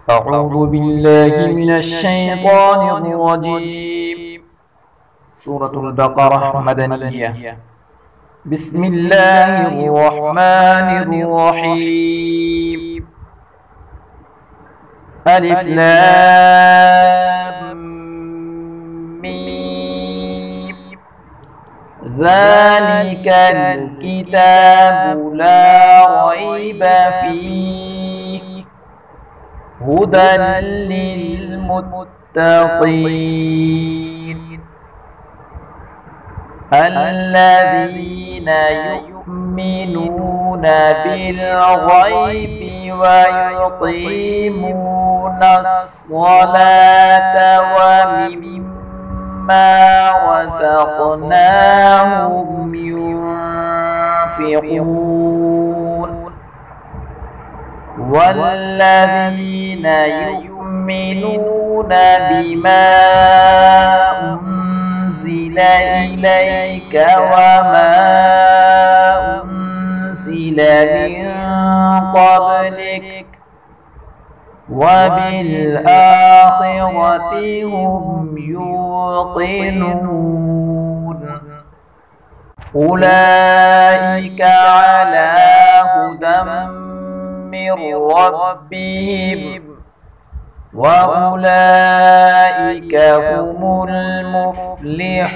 أعوذ بالله من الشيطان الرجيم. سورة البقرة مدنية. بسم الله الرحمن الرحيم. ألف لام ميم. ذلك الكتاب لا ريب فيه هدى للمتقين الذين يؤمنون بالغيب ويقيمون الصلاة ومما رزقناهم ينفقون والذين يؤمنون بما أنزل إليك وما أنزل من قبلك وبالآخرة هم يوقنون أولئك على هدى من ربهم وأولئك هم المفلحون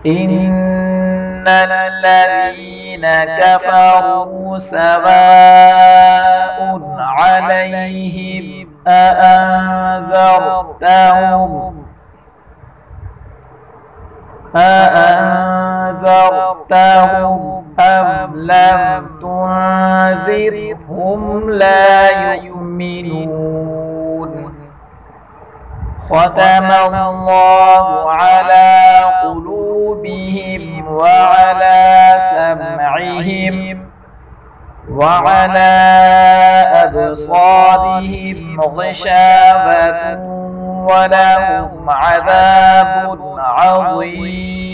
إن الذين كفروا سواء عليهم أأنذرتهم أم لم تنذرهم لا يؤمنون ختم الله على قلوبهم وعلى سمعهم وعلى أبصارهم غشاوة ولهم عذاب عظيم